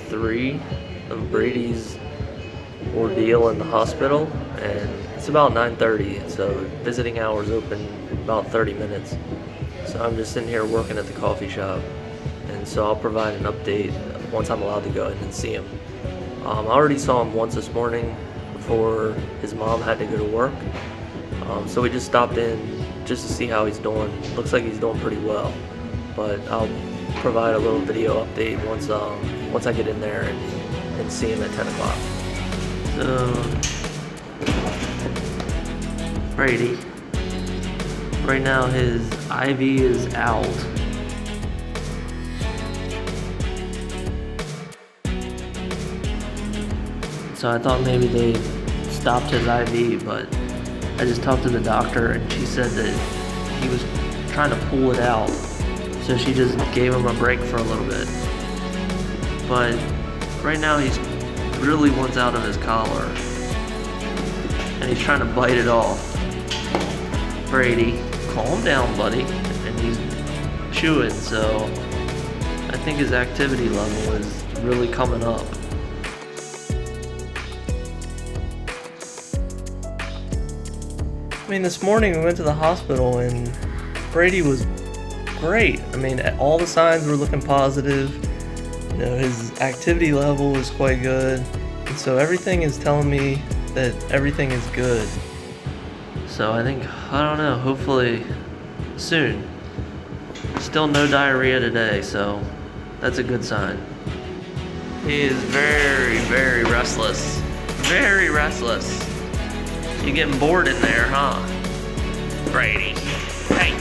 3 of Brady's ordeal in the hospital, and it's about 9:30, so visiting hours open about 30 minutes. So I'm just sitting here working at the coffee shop, and so I'll provide an update once I'm allowed to go in and see him. I already saw him once this morning before his mom had to go to work, so we just stopped in just to see how he's doing. Looks like he's doing pretty well, but I'll provide a little video update once I get in there and see him at 10 o'clock. So, Brady, right now his IV is out. So I thought maybe they stopped his IV, but I just talked to the doctor and she said that he was trying to pull it out. So she just gave him a break for a little bit. But right now he's really wants out of his collar. And he's trying to bite it off. Brady, calm down, buddy. And he's chewing, so I think his activity level is really coming up. I mean, this morning we went to the hospital and Brady was great. I mean, all the signs were looking positive. You know, his activity level is quite good. And so everything is telling me that everything is good. So I think, I don't know, hopefully soon. Still no diarrhea today, so that's a good sign. He is very, very restless. Very restless. You getting bored in there, huh? Brady. Hey.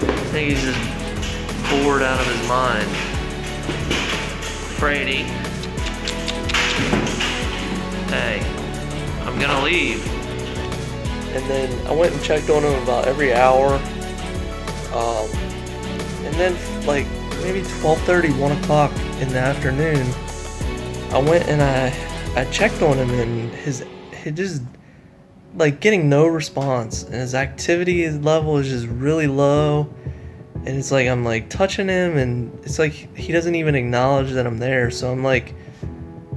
I think he's just bored out of his mind. Brady. Hey, I'm gonna leave. And then I went and checked on him about every hour. And then like maybe 12:30, 1 o'clock in the afternoon, I went and I checked on him, and he just like getting no response, and his activity level is just really low. And it's like I'm like touching him, and it's like he doesn't even acknowledge that I'm there. So I'm like,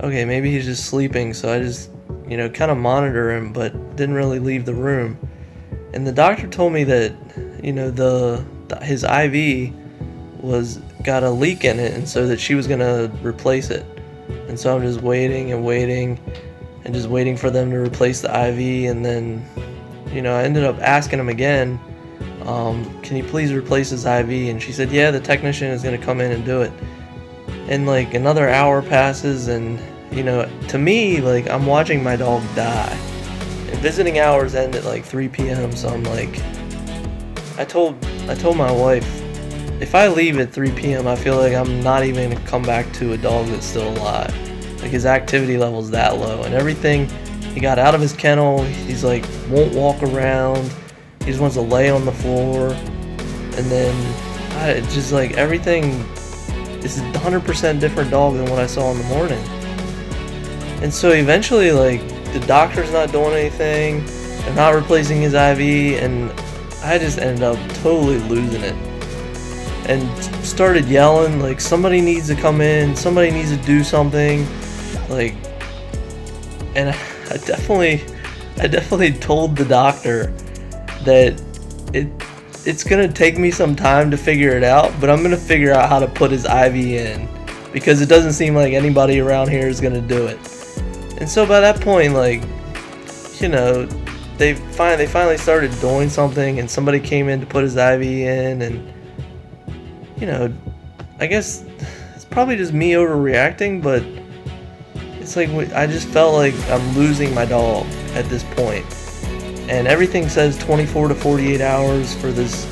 okay, maybe he's just sleeping. So I just, kind of monitor him, but didn't really leave the room. And the doctor told me that, his IV got a leak in it, and so that she was gonna replace it. And so I'm just waiting and waiting and just waiting for them to replace the IV. And then, I ended up asking him again, can you please replace his IV? And she said, yeah, the technician is gonna come in and do it. And like another hour passes, and to me, like, I'm watching my dog die. And visiting hours end at like 3 p.m. So I'm like, I told my wife, if I leave at 3 p.m., I feel like I'm not even going to come back to a dog that's still alive. Like, his activity level's that low, and everything, he got out of his kennel, he's like, won't walk around, he just wants to lay on the floor. And then just like everything is a 100% different dog than what I saw in the morning. And so eventually, like, the doctor's not doing anything, they're not replacing his IV, and I just ended up totally losing it. And started yelling, like, somebody needs to come in, somebody needs to do something, like, and I definitely told the doctor that it's gonna take me some time to figure it out, but I'm gonna figure out how to put his IV in, because it doesn't seem like anybody around here is gonna do it. And so by that point, like, they finally started doing something, and somebody came in to put his IV in, and I guess it's probably just me overreacting, but it's like I just felt like I'm losing my dog at this point. And everything says 24 to 48 hours for this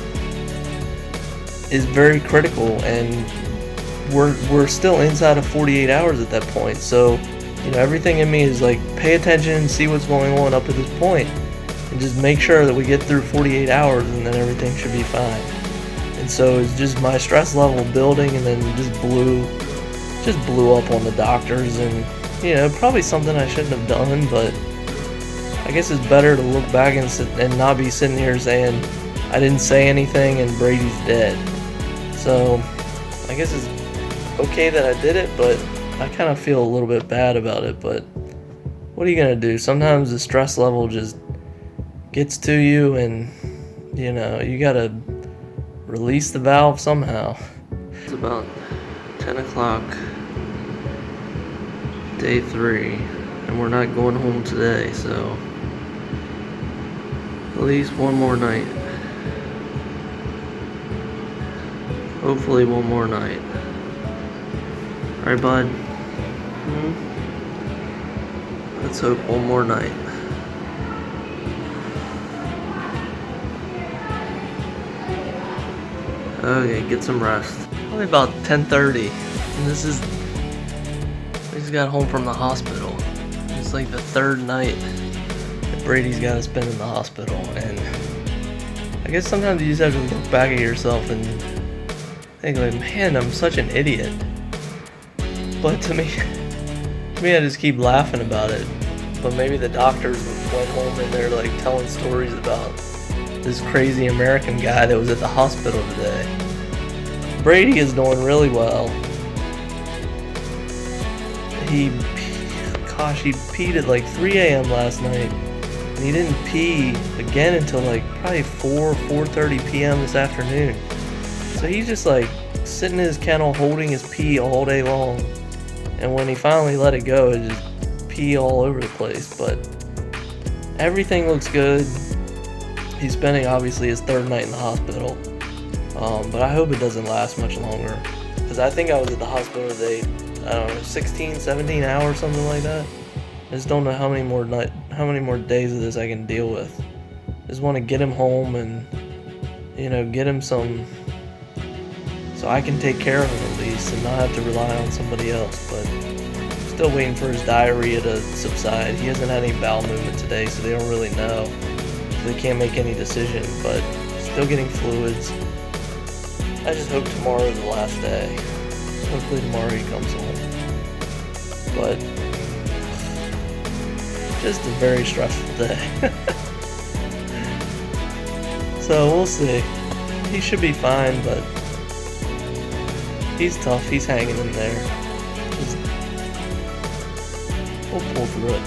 is very critical, and we're still inside of 48 hours at that point. So, everything in me is like, pay attention, see what's going on up to this point, and just make sure that we get through 48 hours, and then everything should be fine. And so it's just my stress level building, and then just blew up on the doctors. And probably something I shouldn't have done, but I guess it's better to look back and not be sitting here saying I didn't say anything and Brady's dead. So I guess it's okay that I did it, but I kind of feel a little bit bad about it. But what are you gonna do? Sometimes the stress level just gets to you, and you gotta release the valve somehow. It's about 10 o'clock, day 3, and we're not going home today, so at least one more night. Hopefully one more night. Alright, bud? Let's hope one more night. Okay, get some rest. Probably about 10:30, and we just got home from the hospital. It's like the 3rd night that Brady's got to spend in the hospital, and I guess sometimes you just have to look back at yourself and think like, man, I'm such an idiot. But to me, I just keep laughing about it. But maybe the doctors went home and they're like telling stories about this crazy American guy that was at the hospital today. Brady is doing really well. He peed at like 3 a.m. last night, and he didn't pee again until like probably 4:30 p.m. this afternoon. So he's just like sitting in his kennel holding his pee all day long, and when he finally let it go, it just pee all over the place. But everything looks good. He's spending obviously his 3rd night in the hospital, but I hope it doesn't last much longer, because I think I was at the hospital today, I don't know, 16, 17 hours, something like that. I just don't know how many more days of this I can deal with. Just want to get him home and get him some, so I can take care of him at least and not have to rely on somebody else. But still waiting for his diarrhea to subside. He hasn't had any bowel movement today, so they don't really know. So they can't make any decision, but still getting fluids. I just hope tomorrow is the last day. Hopefully tomorrow he comes home. But just a very stressful day. So we'll see. He should be fine, but he's tough. He's hanging in there. We'll pull through it.